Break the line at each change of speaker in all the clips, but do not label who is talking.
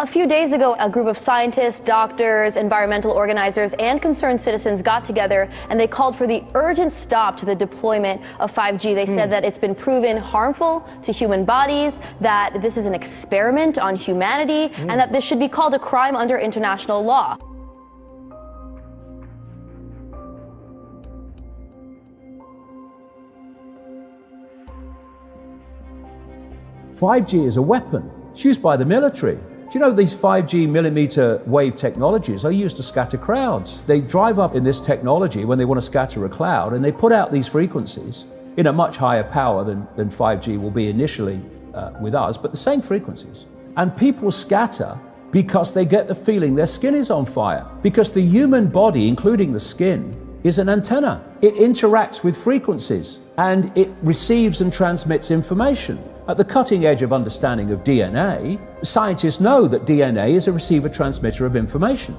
A few days ago, a group of scientists, doctors, environmental organizers, and concerned citizens got together and they called for the urgent stop to the deployment of 5G. They said that it's been proven harmful to human bodies, that this is an experiment on humanity, and that this should be called a crime under international law.
"5G is a weapon. It's used by the military. Do you know these 5G millimeter wave technologies are used to scatter crowds? They drive up in this technology when they want to scatter a cloud, and they put out these frequencies in a much higher power than 5G will be initially with us, but the same frequencies. And people scatter because they get the feeling their skin is on fire. Because the human body, including the skin, is an antenna. It interacts with frequencies and it receives and transmits information. At the cutting edge of understanding of DNA, scientists know that DNA is a receiver-transmitter of information.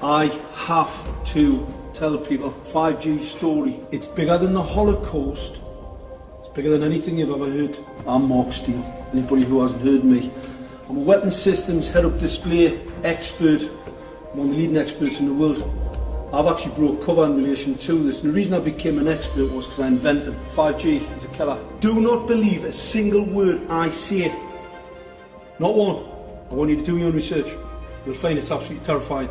I have to tell people 5G story. It's bigger than the Holocaust. It's bigger than anything you've ever heard. I'm Mark Steele. Anybody who hasn't heard me. I'm a weapons systems head-up display expert. I'm one of the leading experts in the world. I've actually brought cover in relation to this, and the reason I became an expert was because I invented 5G as a killer. Do not believe a single word I say. Not one. I want you to do your own research. You'll find it's absolutely terrifying.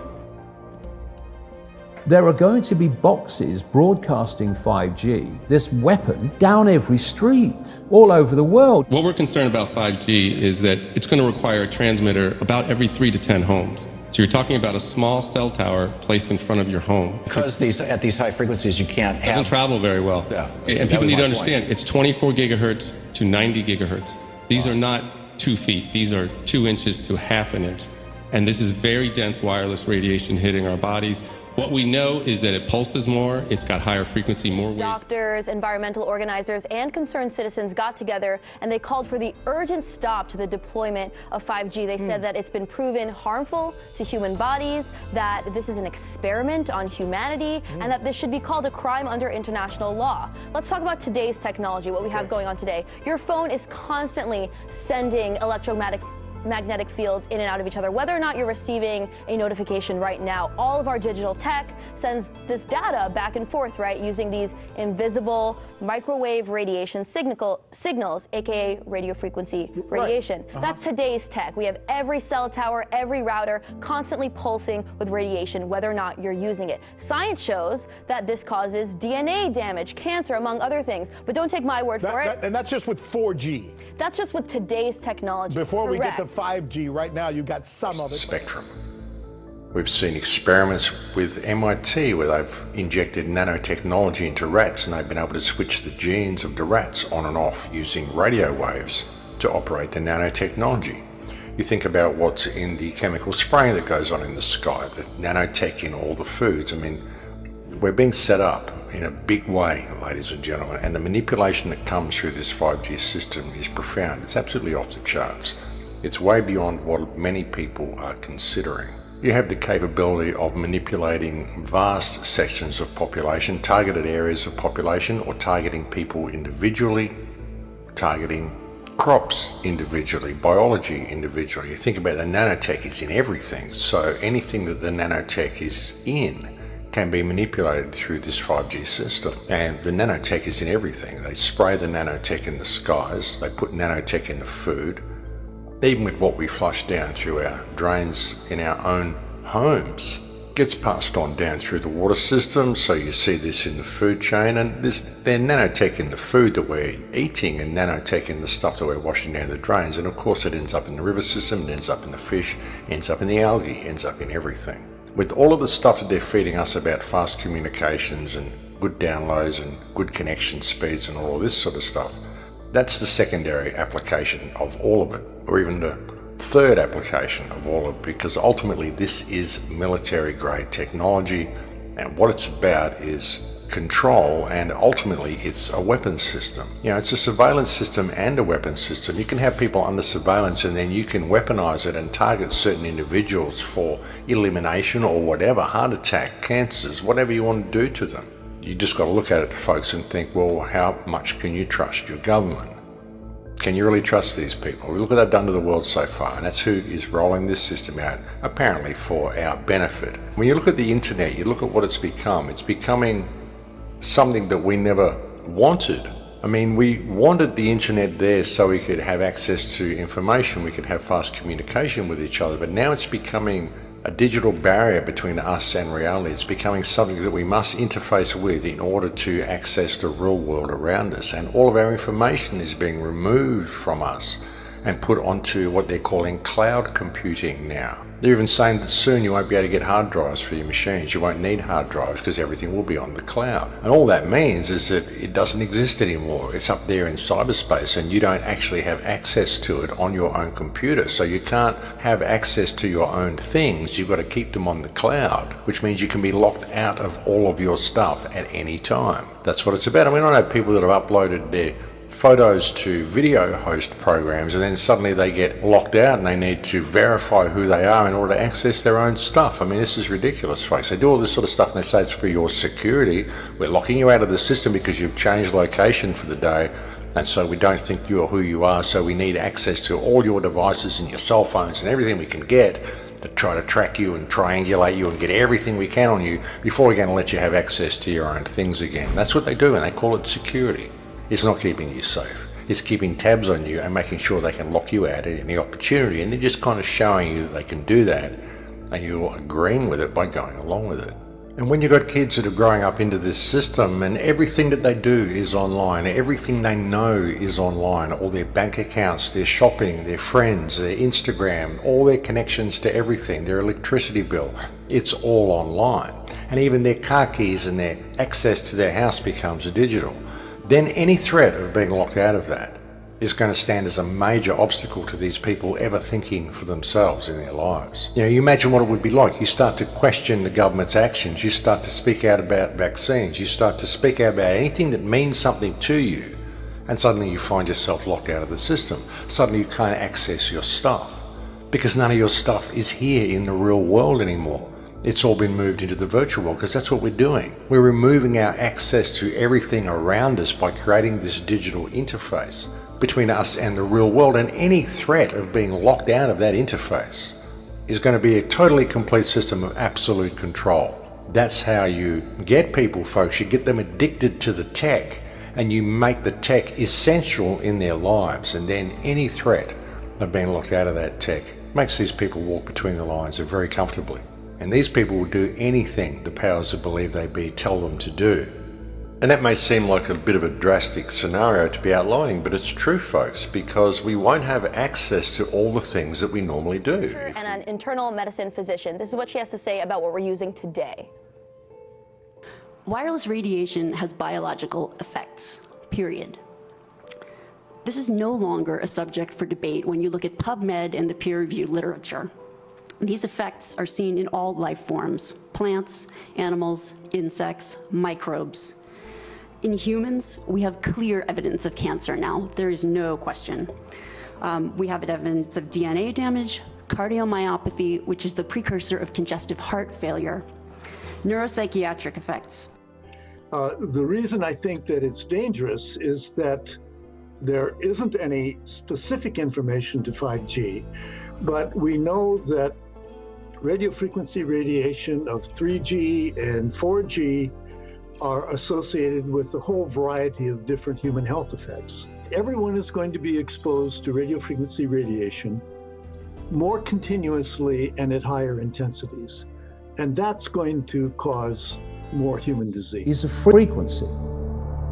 There are going to be boxes broadcasting 5G, this weapon, down every street, all over the world.
What we're concerned about 5G is that it's going to require a transmitter about every 3 to 10 homes. So you're talking about a small cell tower placed in front of your home.
Because at these high frequencies, you can't have...
It doesn't travel very well.
Yeah.
And people need to understand, it's 24 gigahertz to 90 gigahertz. These are not 2 feet. These are 2 inches to half an inch. And this is very dense wireless radiation hitting our bodies. What we know is that it pulses more, it's got higher frequency, more waves.
Doctors, environmental organizers, and concerned citizens got together and they called for the urgent stop to the deployment of 5G. They said that it's been proven harmful to human bodies, that this is an experiment on humanity, and that this should be called a crime under international law. Let's talk about today's technology, what we have going on today. Your phone is constantly sending electromagnetic fields in and out of each other. Whether or not you're receiving a notification right now, all of our digital tech sends this data back and forth, right, using these invisible microwave radiation signals, aka radio frequency radiation.
Right.
That's today's tech. We have every cell tower, every router constantly pulsing with radiation, whether or not you're using it. Science shows that this causes DNA damage, cancer, among other things. But don't take my word for it.
And that's just with 4G.
That's just with today's technology.
Before we get to
Correct.
5G, right now you got some of it.
Spectrum. We've seen experiments with MIT where they've injected nanotechnology into rats and they've been able to switch the genes of the rats on and off using radio waves to operate the nanotechnology. You think about what's in the chemical spraying that goes on in the sky, the nanotech in all the foods. I mean, we're being set up in a big way, ladies and gentlemen, and the manipulation that comes through this 5G system is profound. It's absolutely off the charts. It's way beyond what many people are considering. You have the capability of manipulating vast sections of population, targeted areas of population, or targeting people individually, targeting crops individually, biology individually. You think about the nanotech, it's in everything. So anything that the nanotech is in can be manipulated through this 5G system. And the nanotech is in everything. They spray the nanotech in the skies, they put nanotech in the food. Even with what we flush down through our drains in our own homes, gets passed on down through the water system. So you see this in the food chain, and there's nanotech in the food that we're eating and nanotech in the stuff that we're washing down the drains. And of course it ends up in the river system, it ends up in the fish, ends up in the algae, ends up in everything. With all of the stuff that they're feeding us about fast communications and good downloads and good connection speeds and all of this sort of stuff, that's the secondary application of all of it, or even the third application of all of it, because ultimately this is military grade technology, and what it's about is control, and ultimately it's a weapons system. You know, it's a surveillance system and a weapons system. You can have people under surveillance and then you can weaponize it and target certain individuals for elimination or whatever, heart attack, cancers, whatever you want to do to them. You just got to look at it, folks, and think, well, how much can you trust your government? Can you really trust these people? Look what they've done to the world so far, and that's who is rolling this system out, apparently for our benefit. When you look at the internet, you look at what it's becoming something that we never wanted. I mean, we wanted the internet there so we could have access to information, we could have fast communication with each other, but now it's becoming a digital barrier between us and reality. It's becoming something that we must interface with in order to access the real world around us. And all of our information is being removed from us and put onto what they're calling cloud computing now. They're even saying that soon you won't be able to get hard drives for your machines. You won't need hard drives because everything will be on the cloud. And all that means is that it doesn't exist anymore. It's up there in cyberspace and you don't actually have access to it on your own computer. So you can't have access to your own things. You've got to keep them on the cloud, which means you can be locked out of all of your stuff at any time. That's what it's about. I mean, I know people that have uploaded their photos to video host programs and then suddenly they get locked out and they need to verify who they are in order to access their own stuff. I mean, this is ridiculous, folks. They do all this sort of stuff and they say it's for your security. We're locking you out of the system because you've changed location for the day, and so we don't think you're who you are, so we need access to all your devices and your cell phones and everything we can get to try to track you and triangulate you and get everything we can on you before we're going to let you have access to your own things again. That's what they do, and they call it security. It's not keeping you safe. It's keeping tabs on you and making sure they can lock you out at any opportunity. And they're just kind of showing you that they can do that, and you're agreeing with it by going along with it. And when you've got kids that are growing up into this system and everything that they do is online, everything they know is online, all their bank accounts, their shopping, their friends, their Instagram, all their connections to everything, their electricity bill, it's all online. And even their car keys and their access to their house becomes digital. Then any threat of being locked out of that is going to stand as a major obstacle to these people ever thinking for themselves in their lives. You know, you imagine what it would be like. You start to question the government's actions. You start to speak out about vaccines. You start to speak out about anything that means something to you, and suddenly you find yourself locked out of the system. Suddenly you can't access your stuff because none of your stuff is here in the real world anymore. It's all been moved into the virtual world because that's what we're doing. We're removing our access to everything around us by creating this digital interface between us and the real world, and any threat of being locked out of that interface is going to be a totally complete system of absolute control. That's how you get people, folks. You get them addicted to the tech and you make the tech essential in their lives, and then any threat of being locked out of that tech makes these people walk between the lines very comfortably. And these people will do anything the powers that believe they be tell them to do. And that may seem like a bit of a drastic scenario to be outlining, but it's true, folks, because we won't have access to all the things that we normally do.
And an internal medicine physician. This is what she has to say about what we're using today.
Wireless radiation has biological effects, period. This is no longer a subject for debate when you look at PubMed and the peer-reviewed literature. These effects are seen in all life forms: plants, animals, insects, microbes. In humans, we have clear evidence of cancer now. There is no question. We have evidence of DNA damage, cardiomyopathy, which is the precursor of congestive heart failure, neuropsychiatric effects.
The reason I think that it's dangerous is that there isn't any specific information to 5G, but we know that radio frequency radiation of 3G and 4G are associated with a whole variety of different human health effects. Everyone is going to be exposed to radio frequency radiation more continuously and at higher intensities. And that's going to cause more human disease.
It's a frequency.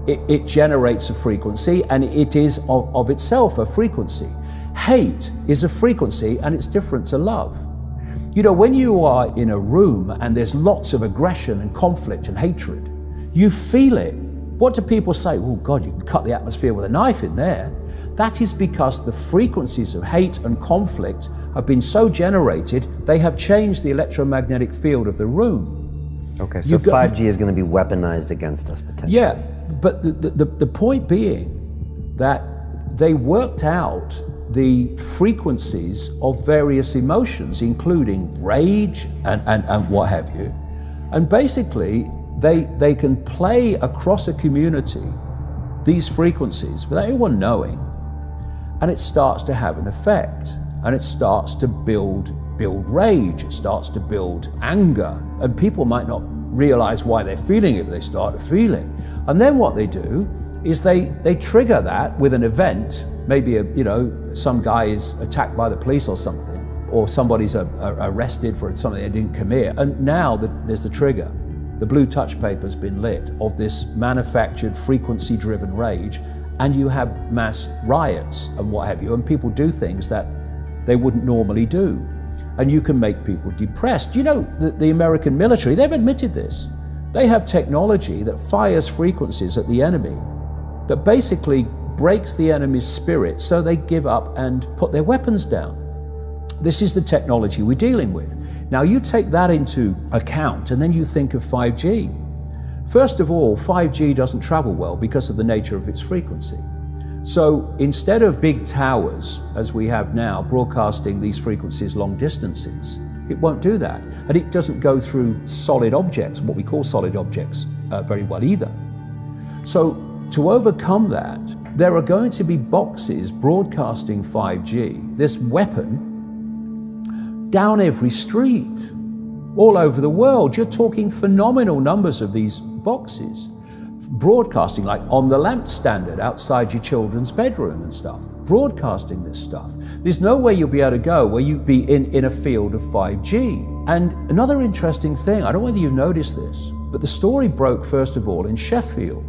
It generates a frequency, and it is of itself a frequency. Hate is a frequency, and it's different to love. You know, when you are in a room and there's lots of aggression and conflict and hatred, you feel it. What do people say? Oh God, you can cut the atmosphere with a knife in there. That is because the frequencies of hate and conflict have been so generated, they have changed the electromagnetic field of the room.
Okay, so 5G is going to be weaponized against us potentially.
Yeah, but the point being that they worked out the frequencies of various emotions, including rage and what have you. And basically, they can play across a community these frequencies without anyone knowing. and it starts to have an effect, and it starts to build rage, it starts to build anger, and people might not realize why they're feeling it, but they start to feel it. And then what they do is they trigger that with an event. Maybe some guy is attacked by the police or something, or somebody's arrested for something they didn't commit, and now there's the trigger. The blue touch paper's been lit of this manufactured frequency-driven rage, and you have mass riots and what have you, and people do things that they wouldn't normally do. And you can make people depressed. You know, the American military, they've admitted this. They have technology that fires frequencies at the enemy that basically breaks the enemy's spirit so they give up and put their weapons down. This is the technology we're dealing with. Now you take that into account and then you think of 5G. First of all, 5G doesn't travel well because of the nature of its frequency. So instead of big towers, as we have now, broadcasting these frequencies long distances, it won't do that. And it doesn't go through solid objects, what we call solid objects, very well either. So to overcome that, there are going to be boxes broadcasting 5G, this weapon, down every street, all over the world. You're talking phenomenal numbers of these boxes, broadcasting like on the lamp standard outside your children's bedroom and stuff, broadcasting this stuff. There's no way you'll be able to go where you'd be in a field of 5G. And another interesting thing, I don't know whether you've noticed this, but the story broke first of all in Sheffield,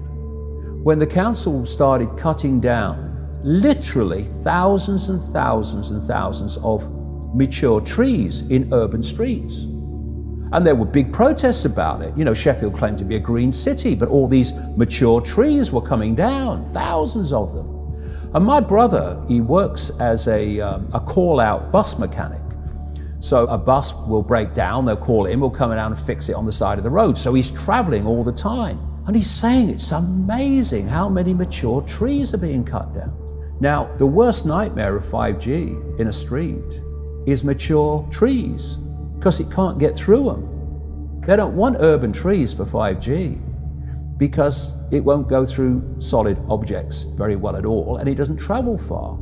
when the council started cutting down literally thousands and thousands and thousands of mature trees in urban streets. And there were big protests about it. You know, Sheffield claimed to be a green city, but all these mature trees were coming down, thousands of them. And my brother, he works as a call-out bus mechanic. So a bus will break down, they'll call him, we'll come down and fix it on the side of the road. So he's traveling all the time. And he's saying it's amazing how many mature trees are being cut down. Now, the worst nightmare of 5G in a street is mature trees, because it can't get through them. They don't want urban trees for 5G because it won't go through solid objects very well at all, and it doesn't travel far.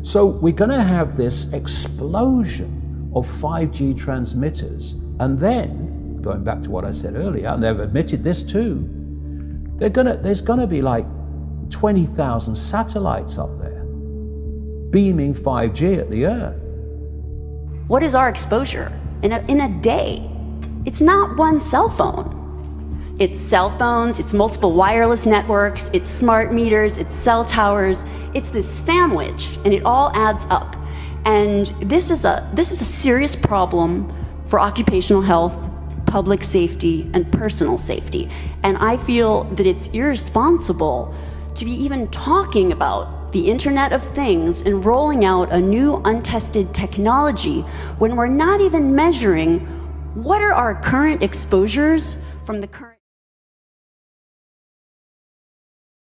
So we're going to have this explosion of 5G transmitters, and then, going back to what I said earlier, and they've admitted this too, there's going to be like 20,000 satellites up there beaming 5G at the Earth.
What is our exposure in a day? It's not one cell phone. It's cell phones, it's multiple wireless networks, it's smart meters, it's cell towers. It's this sandwich, and it all adds up. And this is a serious problem for occupational health, public safety, and personal safety. And I feel that it's irresponsible to be even talking about the Internet of Things and rolling out a new untested technology when we're not even measuring what are our current exposures from the current